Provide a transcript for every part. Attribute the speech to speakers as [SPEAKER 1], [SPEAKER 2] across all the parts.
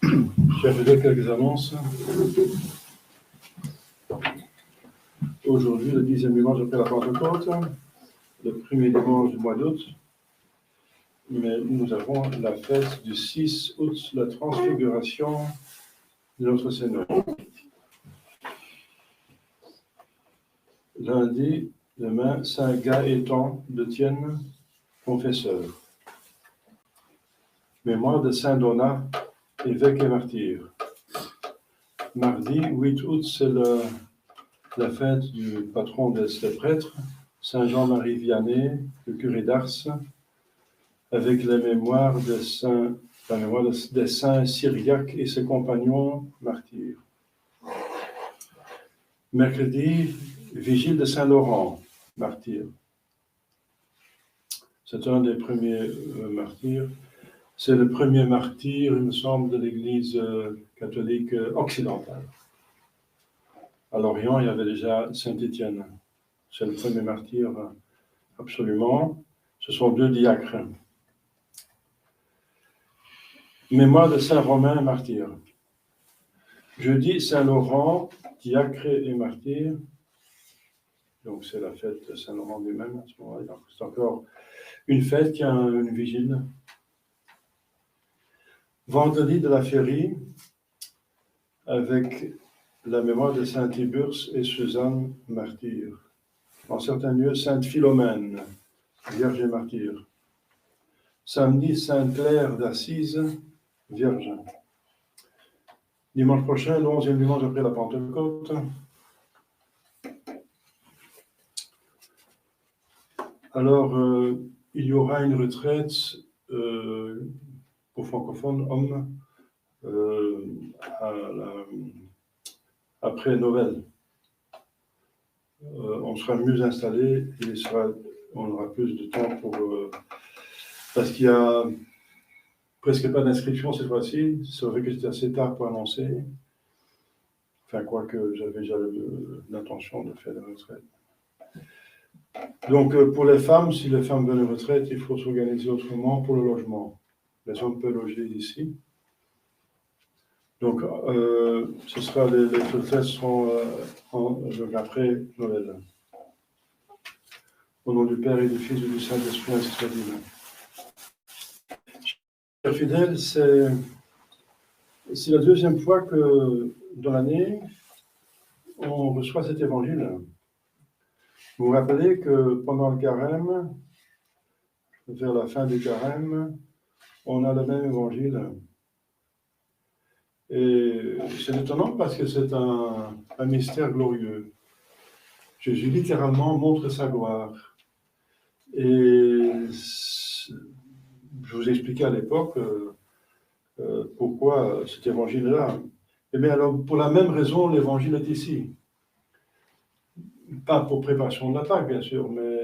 [SPEAKER 1] Je vais quelques annonces. Aujourd'hui, le 10e dimanche après la Pentecôte, le premier dimanche du mois d'août, mais nous avons la fête du 6 août, la transfiguration de notre Seigneur. Lundi, demain, Saint Gaëtan de Thienne, confesseur. Mémoire de Saint Donat, évêque et martyr. Mardi, 8 août, c'est la fête du patron des prêtres, Saint Jean-Marie Vianney, le curé d'Ars, avec la mémoire des saints syriaques et ses compagnons martyrs. Mercredi, vigile de Saint-Laurent, martyr. C'est un des premiers martyrs. C'est le premier martyr, il me semble, de l'Église catholique occidentale. À Lorient, il y avait déjà Saint-Étienne. C'est le premier martyr, absolument. Ce sont deux diacres. Mémoire de Saint-Romain, martyr. Jeudi, Saint-Laurent, diacre et martyr. Donc, c'est la fête de Saint-Laurent lui-même à ce moment-là. Donc, c'est encore une fête qui a une vigile. Vendredi de la Férie, avec la mémoire de Saint Tiburce et Suzanne, martyr. En certains lieux, Sainte Philomène, vierge et martyr. Samedi, Sainte Claire d'Assise, vierge. Dimanche prochain, le 11e dimanche après la Pentecôte. Alors, il y aura une retraite pour francophones hommes après Noël. On sera mieux installé et on aura plus de temps pour... parce qu'il y a presque pas d'inscription cette fois-ci. C'est vrai que c'était assez tard pour annoncer. Enfin, quoique j'avais déjà l'intention de faire la retraite. Donc, pour les femmes, si les femmes veulent une retraite, il faut s'organiser autrement pour le logement. Les hommes peuvent loger ici. Donc, ce sera les retraites seront donc après Noël. Au nom du Père et du Fils et du Saint-Esprit, ainsi soit-il. Chers fidèles, c'est la deuxième fois que dans l'année, on reçoit cet évangile. Vous vous rappelez que pendant le carême, vers la fin du carême, on a le même évangile. Et c'est étonnant parce que c'est un mystère glorieux. Jésus littéralement montre sa gloire. Et je vous expliquais à l'époque pourquoi cet évangile-là. Eh bien, alors, pour la même raison, l'évangile est ici. Pas pour préparation de la Pâque, bien sûr, mais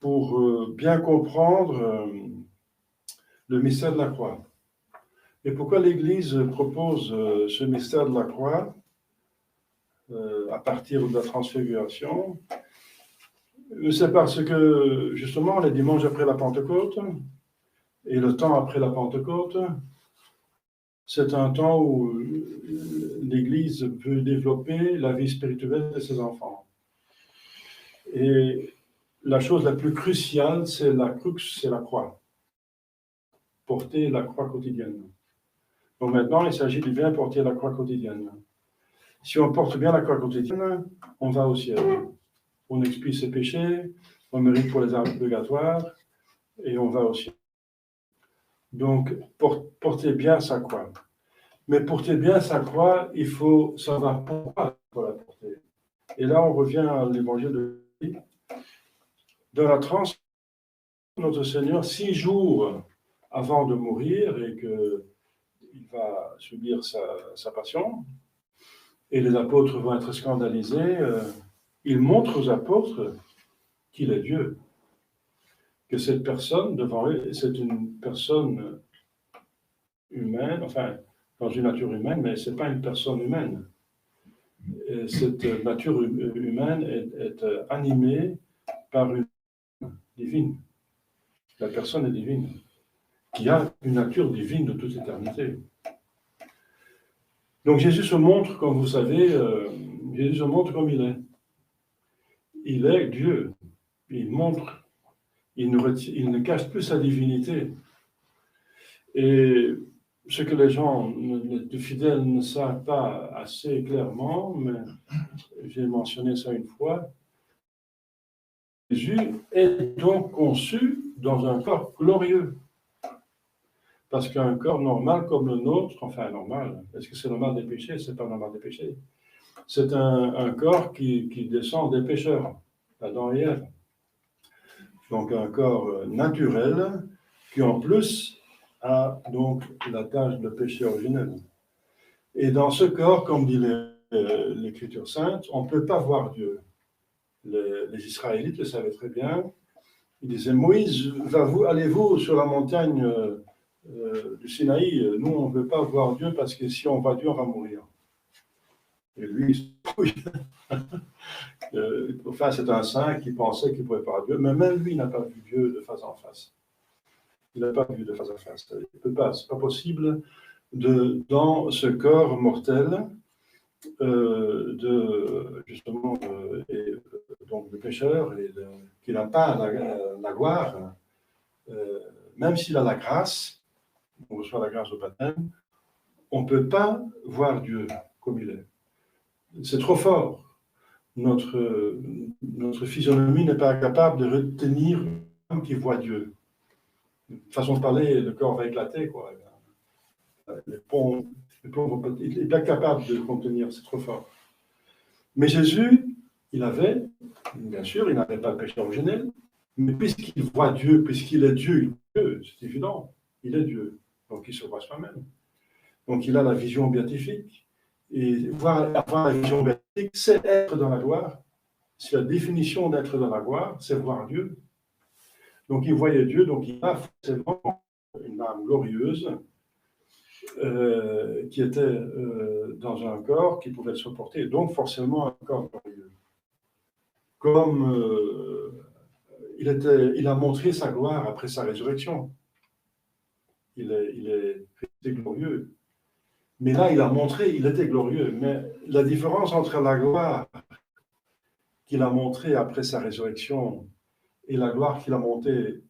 [SPEAKER 1] pour bien comprendre le mystère de la croix. Et pourquoi l'Église propose ce mystère de la croix à partir de la transfiguration? C'est parce que, justement, les dimanches après la Pentecôte et le temps après la Pentecôte, c'est un temps où l'Église veut développer la vie spirituelle de ses enfants. Et la chose la plus cruciale, c'est la crux, c'est la croix. Porter la croix quotidienne. Donc maintenant, il s'agit de bien porter la croix quotidienne. Si on porte bien la croix quotidienne, on va au ciel. On expie ses péchés, on mérite pour les âmes purgatoires, et on va au ciel. Donc, porter bien sa croix. Mais porter bien sa croix, il faut savoir pourquoi il faut la porter. Et là, on revient à l'évangile de Jésus. Dans la transfiguration, notre Seigneur, 6 jours avant de mourir et qu'il va subir sa passion, et les apôtres vont être scandalisés, il montre aux apôtres qu'il est Dieu. Que cette personne devant eux, c'est une personne humaine, enfin, dans une nature humaine, mais ce n'est pas une personne humaine. Et cette nature humaine est animée par une divine. La personne est divine, qui a une nature divine de toute éternité. Donc Jésus se montre, comme vous savez, Jésus se montre comme il est. Il est Dieu. Il montre, il ne cache plus sa divinité. Et ce que les gens, les fidèles, ne savent pas assez clairement, mais j'ai mentionné ça une fois, Jésus est donc conçu dans un corps glorieux. Parce qu'un corps normal comme le nôtre, enfin normal, est-ce que c'est normal des péchés? C'est pas normal des péchés. C'est un corps qui descend des pécheurs, Adam et Ève. Donc un corps naturel qui en plus a donc la tâche de péché originel. Et dans ce corps, comme dit l'Écriture sainte, on ne peut pas voir Dieu. Les Israélites le savaient très bien. Ils disaient, Moïse, allez-vous sur la montagne du Sinaï? Nous, on ne veut pas voir Dieu parce que si on voit Dieu, on va mourir. Et lui, enfin, c'est un saint qui pensait qu'il ne pouvait pas voir Dieu, mais même lui, il n'a pas vu Dieu de face en face. Il n'a pas vu de face à face. Il ne peut pas, c'est pas possible dans ce corps mortel, justement, donc de pécheur, qui n'a pas la gloire, même s'il a la grâce, on reçoit la grâce au baptême, on ne peut pas voir Dieu comme il est. C'est trop fort. Notre physionomie n'est pas capable de retenir l'homme qui voit Dieu. Façon de parler, le corps va éclater, quoi. Les ponts, il n'est pas capable de contenir, c'est trop fort. Mais Jésus, bien sûr, il n'avait pas le péché originel, mais puisqu'il voit Dieu, puisqu'il est Dieu, c'est évident, il est Dieu, donc il se voit soi-même. Donc il a la vision béatifique, et avoir la vision béatifique, c'est être dans la gloire. C'est la définition d'être dans la gloire, c'est voir Dieu. Donc il voyait Dieu, donc il a forcément une âme glorieuse, qui était dans un corps qui pouvait se porter, donc forcément un corps glorieux. Comme il a montré sa gloire après sa résurrection. Il est resté glorieux. Mais là, il a montré, il était glorieux. Mais la différence entre la gloire qu'il a montrée après sa résurrection et la gloire qu'il a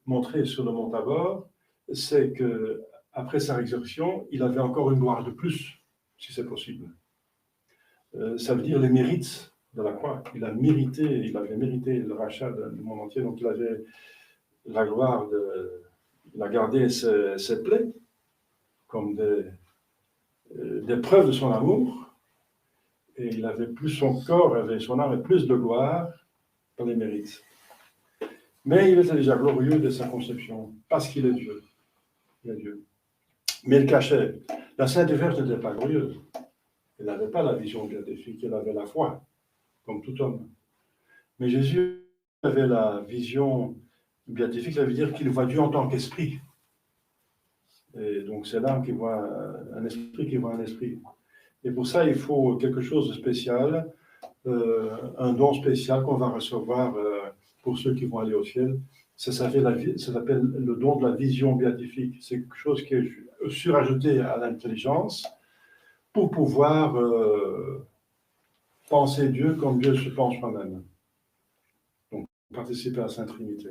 [SPEAKER 1] montrée sur le mont Tabor, c'est que après sa résurrection, il avait encore une gloire de plus, si c'est possible. Ça veut dire les mérites de la croix. Il avait mérité le rachat du monde entier, donc il avait la gloire il a gardé ses plaies comme des preuves de son amour, et il avait plus son corps, son âme avait plus de gloire par les mérites. Mais il était déjà glorieux de sa conception, parce qu'il est Dieu. Il est Dieu. Mais il cachait. La Sainte Vierge n'était pas glorieuse. Elle n'avait pas la vision béatifique, elle avait la foi, comme tout homme. Mais Jésus avait la vision béatifique, ça veut dire qu'il voit Dieu en tant qu'esprit. Et donc c'est l'âme qui voit un esprit qui voit un esprit. Et pour ça, il faut quelque chose de spécial, un don spécial qu'on va recevoir pour ceux qui vont aller au ciel. Ça s'appelle le don de la vision béatifique. C'est quelque chose qui est surajouté à l'intelligence pour pouvoir penser Dieu comme Dieu se pense soi-même. Donc, participer à la Sainte Trinité.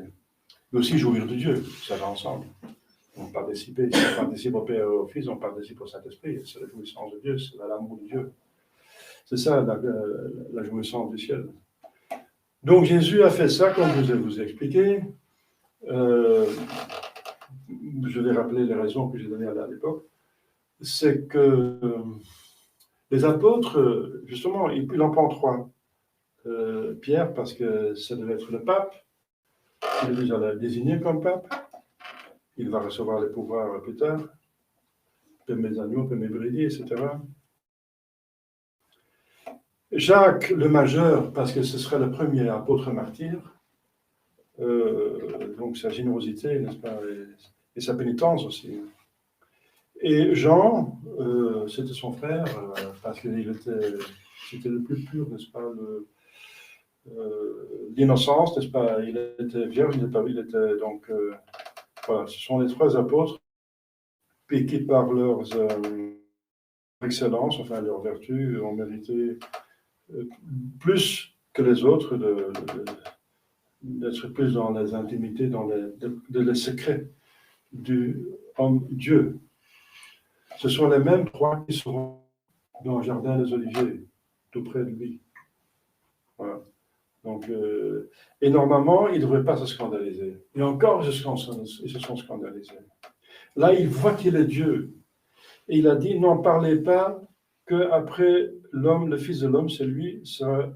[SPEAKER 1] Mais aussi jouir de Dieu, ça va ensemble. On participe au Père et au Fils, on participe au Saint-Esprit. C'est la jouissance de Dieu, c'est l'amour de Dieu. C'est ça la jouissance du ciel. Donc Jésus a fait ça, comme je vous ai expliqué. Je vais rappeler les raisons que j'ai données à l'époque. C'est que les apôtres, justement, il en prend trois. Pierre, parce que ça devait être le pape. Il est déjà désigné comme pape. Il va recevoir les pouvoirs plus tard. Paix mes agneaux, paix mes brebis, etc. Jacques le majeur, parce que ce serait le premier apôtre martyr. Donc sa générosité, n'est-ce pas, et sa pénitence aussi. Et Jean, c'était son frère, parce que c'était le plus pur, n'est-ce pas, l'innocence, n'est-ce pas, il était vierge, il était donc, voilà, ce sont les trois apôtres, piqués par leurs excellence, enfin leurs vertus, ont mérité plus que les autres d'être plus dans les intimités, dans les secrets du homme Dieu. Ce sont les mêmes trois qui seront dans le jardin des Oliviers, tout près de lui. Voilà. Donc, et normalement, ils ne devraient pas se scandaliser. Et encore, ils se sont scandalisés. Là, il voit qu'il est Dieu. Et il a dit, n'en parlez pas qu'après l'homme, le Fils de l'homme, c'est lui, sera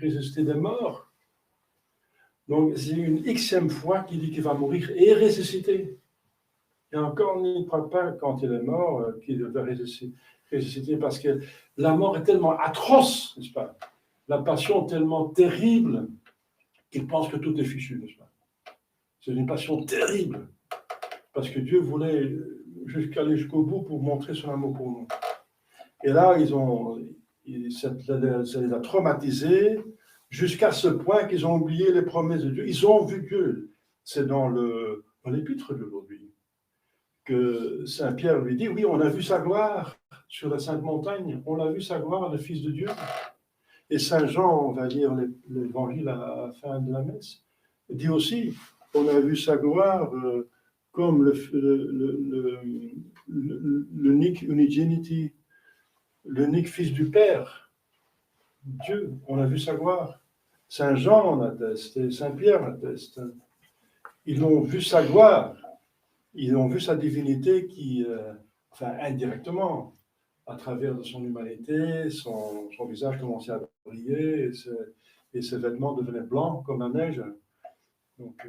[SPEAKER 1] ressuscité des morts. Donc, c'est une xème fois qu'il dit qu'il va mourir et ressusciter. Et encore, on n'y croit pas quand il est mort qu'il va ressusciter parce que la mort est tellement atroce, n'est-ce pas? La passion tellement terrible qu'il pense que tout est fichu, n'est-ce pas? C'est une passion terrible parce que Dieu voulait aller jusqu'au bout pour montrer son amour pour nous. Et là, ça les a traumatisés jusqu'à ce point qu'ils ont oublié les promesses de Dieu. Ils ont vu Dieu. C'est dans l'épître d'aujourd'hui que Saint Pierre lui dit, oui, on a vu sa gloire sur la Sainte Montagne, on a vu sa gloire, le Fils de Dieu. Et Saint Jean, on va lire l'évangile à la fin de la messe, dit aussi, on a vu sa gloire comme l'unique unigenity, l'unique Fils du Père, Dieu, on a vu sa gloire. Saint Jean en atteste, et Saint Pierre atteste. Ils ont vu sa gloire. Ils ont vu sa divinité qui, enfin indirectement, à travers de son humanité, son visage commençait à briller et ses vêtements devenaient blancs comme la neige. Donc,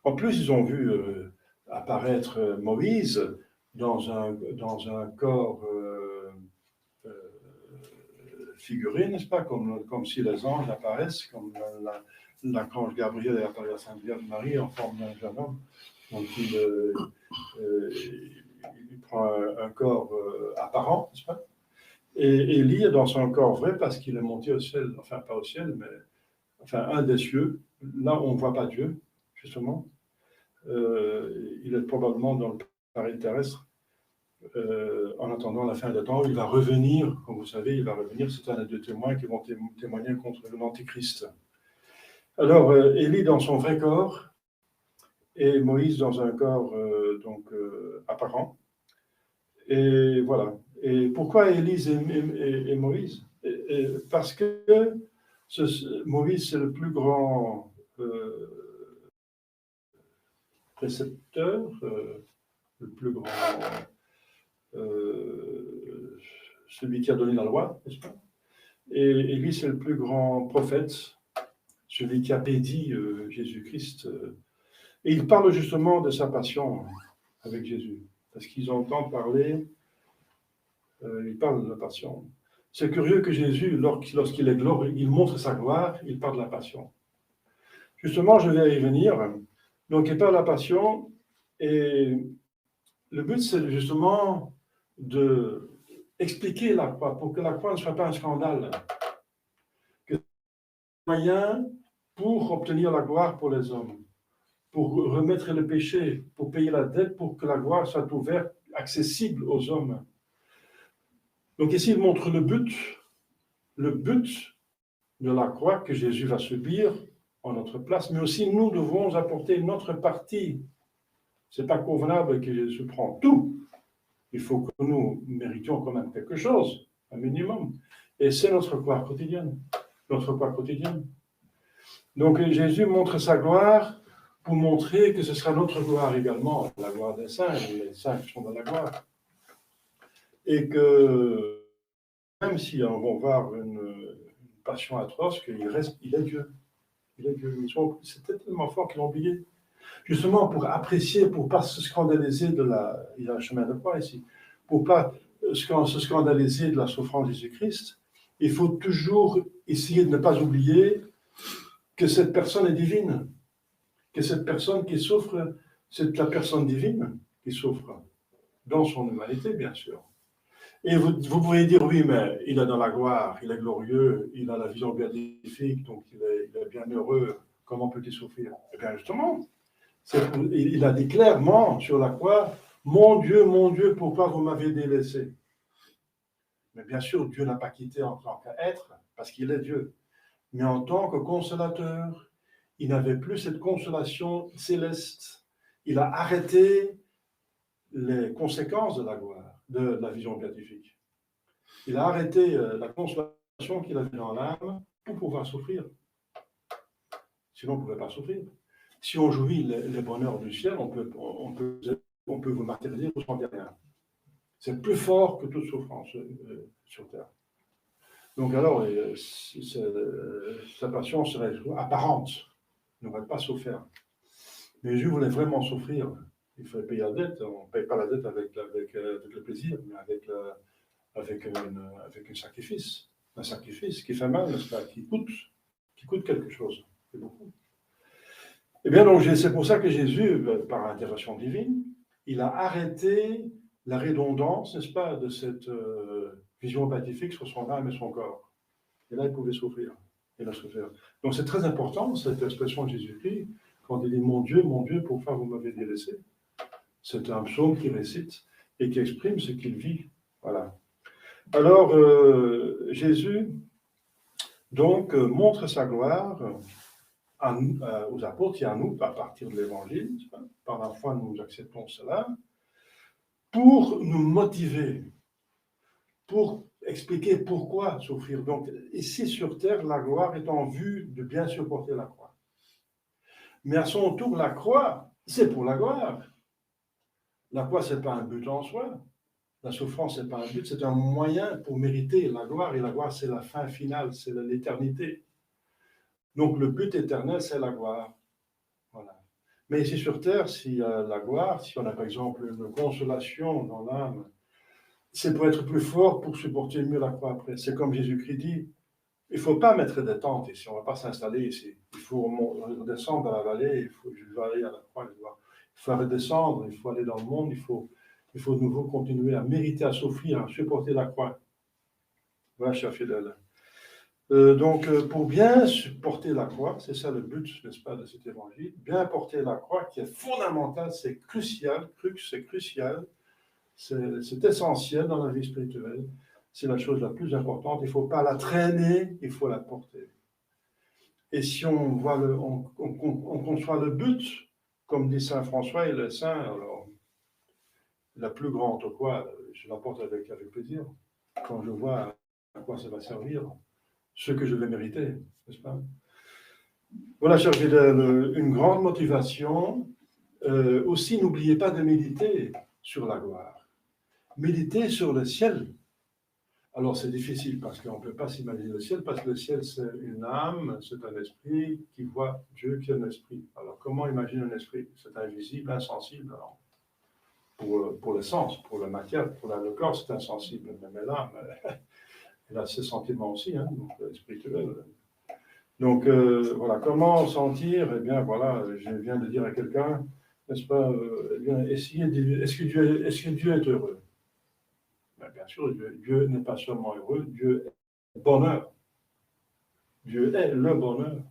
[SPEAKER 1] en plus, ils ont vu apparaître Moïse dans un corps figuré, n'est-ce pas, comme si les anges apparaissent, comme l'archange Gabriel est apparu à Sainte Vierge Marie en forme d'un jeune homme. Donc, il prend un corps apparent, n'est-ce pas? Et Élie est dans son corps vrai parce qu'il est monté au ciel, enfin pas au ciel, mais enfin un des cieux. Là, on ne voit pas Dieu, justement. Il est probablement dans le paradis terrestre. En attendant la fin des temps, il va revenir, comme vous savez, il va revenir. C'est un des deux témoins qui vont témoigner contre l'Antichrist. Alors, Élie dans son vrai corps, et Moïse dans un corps apparent. Et voilà. Et pourquoi Élise et Moïse? Parce que Moïse, c'est le plus grand précepteur, le plus grand, celui qui a donné la loi, n'est-ce pas? Et Élise, c'est le plus grand prophète, celui qui a béni Jésus-Christ. Et il parle justement de sa passion avec Jésus, parce qu'ils entendent parler, il parle de la passion. C'est curieux que Jésus, lorsqu'il est glorieux, il montre sa gloire, il parle de la passion. Justement, je vais y venir. Donc, il parle de la passion, et le but, c'est justement d'expliquer la croix, pour que la croix ne soit pas un scandale. Que c'est un moyen pour obtenir la gloire pour les hommes, pour remettre le péché, pour payer la dette, pour que la gloire soit ouverte, accessible aux hommes. Donc ici, il montre le but de la croix que Jésus va subir en notre place, mais aussi nous devons apporter notre partie. Ce n'est pas convenable que Jésus prenne tout. Il faut que nous méritions quand même quelque chose, un minimum. Et c'est notre gloire quotidienne. Notre gloire quotidienne. Donc Jésus montre sa gloire pour montrer que ce sera notre gloire également, la gloire des saints, les saints qui sont dans la gloire. Et que même si on va voir une passion atroce, il est Dieu. Il est Dieu. C'était tellement fort qu'ils l'ont oublié. Justement, pour apprécier, pour ne pas se scandaliser il y a un chemin de croix ici, pour ne pas se scandaliser de la souffrance de Jésus-Christ, il faut toujours essayer de ne pas oublier que cette personne est divine, que cette personne qui souffre, c'est la personne divine qui souffre, dans son humanité, bien sûr. Et vous pouvez dire, oui, mais il est dans la gloire, il est glorieux, il a la vision béatifique, donc il est bien heureux, comment peut-il souffrir? Eh bien, justement, il a dit clairement sur la croix, mon Dieu, pourquoi vous m'avez délaissé? Mais bien sûr, Dieu n'a pas quitté en tant qu'être, parce qu'il est Dieu. Mais en tant que consolateur, il n'avait plus cette consolation céleste. Il a arrêté les conséquences de la gloire, de la vision béatifique. Il a arrêté la consolation qu'il avait dans l'âme pour pouvoir souffrir. Sinon, on ne pouvait pas souffrir. Si on jouit les bonheurs du ciel, on peut vous martyriser, vous ne rien. C'est plus fort que toute souffrance sur terre. Donc alors, sa passion serait apparente, il n'aurait pas souffert. Mais Jésus voulait vraiment souffrir. Il fallait payer la dette. On ne paye pas la dette avec le plaisir, mais avec un sacrifice. Un sacrifice qui fait mal, n'est-ce pas, qui coûte quelque chose. C'est beaucoup. Eh bien, donc, c'est pour ça que Jésus, par intervention divine, il a arrêté la redondance, n'est-ce pas, de cette vision béatifique sur son âme et son corps. Et là, il pouvait souffrir. Il a souffert. Donc, c'est très important, cette expression de Jésus-Christ, quand il dit « Mon Dieu, pourquoi vous m'avez délaissé ?» C'est un psaume qu'il récite et qui exprime ce qu'il vit. Voilà. Alors, Jésus, donc, montre sa gloire aux apôtres et à nous, à partir de l'Évangile. Par la foi, nous acceptons cela, pour nous motiver, pour expliquer pourquoi souffrir. Donc, ici sur terre, la gloire est en vue de bien supporter la croix. Mais à son tour, la croix, c'est pour la gloire. La croix, ce n'est pas un but en soi. La souffrance, ce n'est pas un but, c'est un moyen pour mériter la gloire. Et la gloire, c'est la fin finale, c'est l'éternité. Donc, le but éternel, c'est la gloire. Voilà. Mais ici sur terre, s'il y a la gloire, si on a par exemple une consolation dans l'âme, c'est pour être plus fort, pour supporter mieux la croix après. C'est comme Jésus-Christ dit, il ne faut pas mettre des tentes ici, on ne va pas s'installer ici. Il faut redescendre dans la vallée, je vais aller à la croix, il faut redescendre, il faut aller dans le monde, il faut de nouveau continuer à mériter, à souffrir, à supporter la croix. Voilà, cher fidèle. Donc, pour bien supporter la croix, c'est ça le but, n'est-ce pas, de cet évangile, bien porter la croix qui est fondamentale, c'est crucial, c'est essentiel dans la vie spirituelle, c'est la chose la plus importante, il ne faut pas la traîner, il faut la porter. Et si on voit on conçoit le but, comme dit saint François, il est saint, alors la plus grande croix, je la porte avec plaisir, quand je vois à quoi ça va servir, ce que je vais mériter, n'est-ce pas? Voilà, chers fidèles, une grande motivation. Aussi, n'oubliez pas de méditer sur la gloire. Méditer sur le ciel. Alors, c'est difficile parce qu'on ne peut pas s'imaginer le ciel, parce que le ciel, c'est une âme, c'est un esprit qui voit Dieu qui est un esprit. Alors, comment imaginer un esprit? C'est invisible, insensible. Alors, pour le sens, pour la matière, pour le corps, c'est insensible. Mais l'âme, elle a ses sentiments aussi, hein, donc spirituels. Donc, voilà, comment sentir? Eh bien, voilà, je viens de dire à quelqu'un, n'est-ce pas, eh bien, est-ce que Dieu est heureux? Bien sûr, Dieu n'est pas seulement heureux, Dieu est bonheur. Dieu est le bonheur.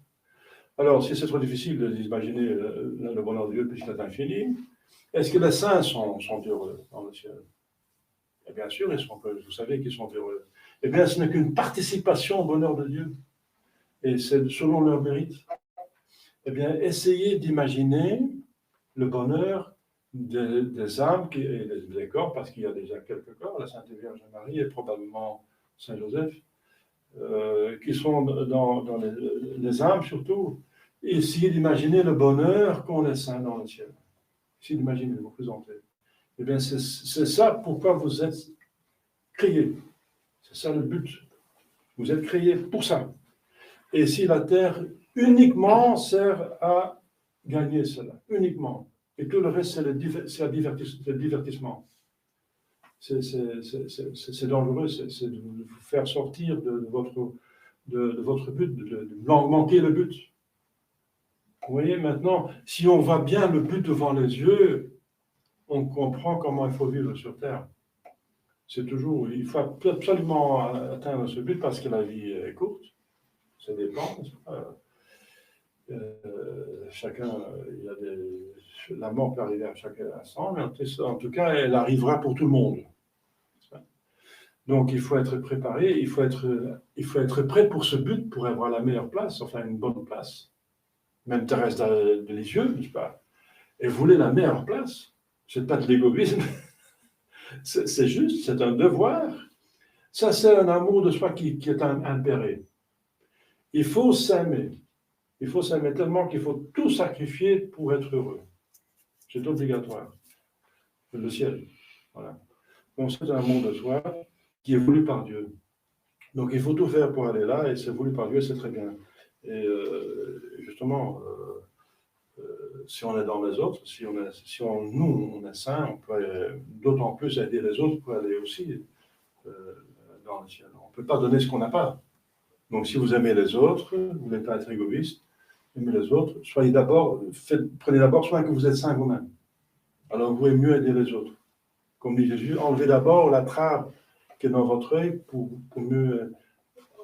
[SPEAKER 1] Alors, si c'est trop difficile d'imaginer le bonheur de Dieu puisqu'il est infini, est-ce que les saints sont heureux dans le ciel? Et bien sûr, ils sont heureux. Vous savez qu'ils sont heureux. Eh bien, ce n'est qu'une participation au bonheur de Dieu. Et c'est selon leur mérite. Eh bien, essayez d'imaginer le bonheur des âmes et des corps, parce qu'il y a déjà quelques corps, la Sainte Vierge Marie et probablement Saint Joseph, qui sont dans les âmes surtout. Essayez d'imaginer le bonheur qu'ont les saints dans le ciel. Essayez d'imaginer, vous présenter. Eh bien, c'est ça pourquoi vous êtes créés. C'est ça le but. Vous êtes créés pour ça. Et si la terre uniquement sert à gagner cela, uniquement, et tout le reste, c'est le divertissement. C'est dangereux, c'est de vous faire sortir de votre but, de manquer le but. Vous voyez, maintenant, si on voit bien le but devant les yeux, on comprend comment il faut vivre sur Terre. C'est toujours, il faut absolument atteindre ce but parce que la vie est courte. Ça dépend. Chacun, la mort peut arriver à chaque instant, mais en tout cas, elle arrivera pour tout le monde. Donc, il faut être préparé, il faut être prêt pour ce but, pour avoir la meilleure place, enfin une bonne place. Même Thérèse de Lisieux, n'est-ce pas? Elle voulait la meilleure place. Ce n'est pas de l'égoïsme, c'est juste, c'est un devoir. Ça, c'est un amour de soi qui est impéré. Il faut s'aimer. Il faut s'aimer tellement qu'il faut tout sacrifier pour être heureux. C'est obligatoire. C'est le ciel. Voilà. Donc, c'est un amour de soi qui est voulu par Dieu. Donc, il faut tout faire pour aller là, et c'est voulu par Dieu, c'est très bien. Et justement, si on est dans les autres, nous, on est saints, on peut d'autant plus aider les autres pour aller aussi dans le ciel. On ne peut pas donner ce qu'on n'a pas. Donc, si vous aimez les autres, vous ne voulez pas être égoïste, aimez les autres, prenez d'abord soin que vous êtes saint vous-même. Alors, vous pouvez mieux aider les autres. Comme dit Jésus, enlevez d'abord la trave qui est dans votre œil pour mieux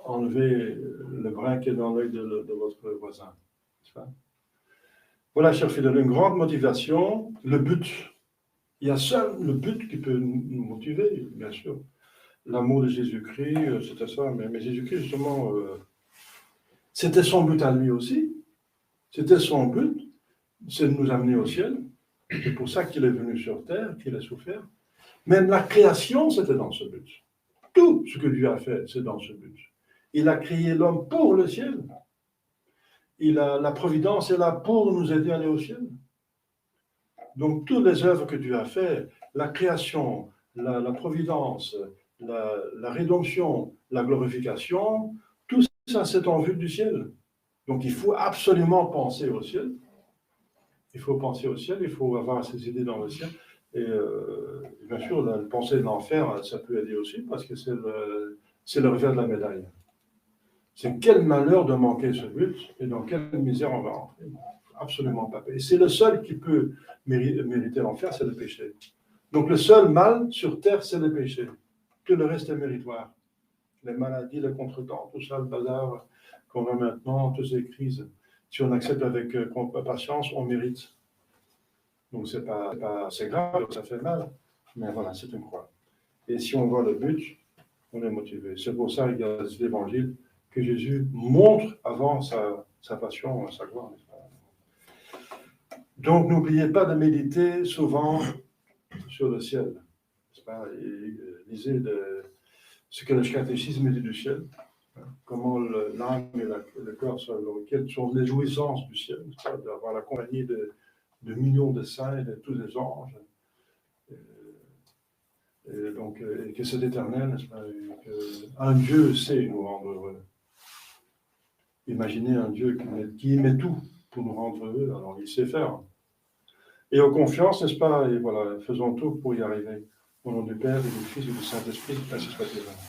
[SPEAKER 1] enlever le brin qui est dans l'œil de votre voisin. Voilà, chers fidèles, une grande motivation, le but. Il y a seul le but qui peut nous motiver, bien sûr. L'amour de Jésus-Christ, c'était ça, mais Jésus-Christ, justement, c'était son but à lui aussi. C'était son but, c'est de nous amener au ciel. C'est pour ça qu'il est venu sur terre, qu'il a souffert. Même la création, c'était dans ce but. Tout ce que Dieu a fait, c'est dans ce but. Il a créé l'homme pour le ciel. La providence est là pour nous aider à aller au ciel. Donc, toutes les œuvres que Dieu a faites, la création, la providence, la rédemption, la glorification, tout ça, c'est en vue du ciel. Donc, il faut absolument penser au ciel. Il faut penser au ciel, il faut avoir ses idées dans le ciel. Et bien sûr, la pensée de l'enfer, ça peut aider aussi, parce que c'est le revers de la médaille. C'est quel malheur de manquer ce but, et dans quelle misère on va entrer. Absolument pas. Et c'est le seul qui peut mériter l'enfer, c'est le péché. Donc le seul mal sur terre, c'est le péché. Tout le reste est méritoire. Les maladies, les contretemps, tout ça, le bazar qu'on a maintenant, toutes ces crises. Si on accepte avec patience, on mérite. Donc c'est grave, ça fait mal, mais voilà, c'est une croix. Et si on voit le but, on est motivé. C'est pour ça qu'il y a l'évangile que Jésus montre avant sa passion, sa gloire. Donc n'oubliez pas de méditer souvent sur le ciel. Lisez ce que le catéchisme dit du ciel, comment l'âme et le corps sont quelles sont les jouissances du ciel, d'avoir la compagnie de millions de saints et de tous les anges. Et donc, que c'est éternel, n'est-ce pas? Un Dieu sait nous rendre heureux. Imaginez un Dieu qui met tout pour nous rendre heureux, alors il sait faire. Et aux confiance, n'est-ce pas? Et voilà, faisons tout pour y arriver. Au nom du Père, et du Fils et du Saint-Esprit, ainsi soit-il.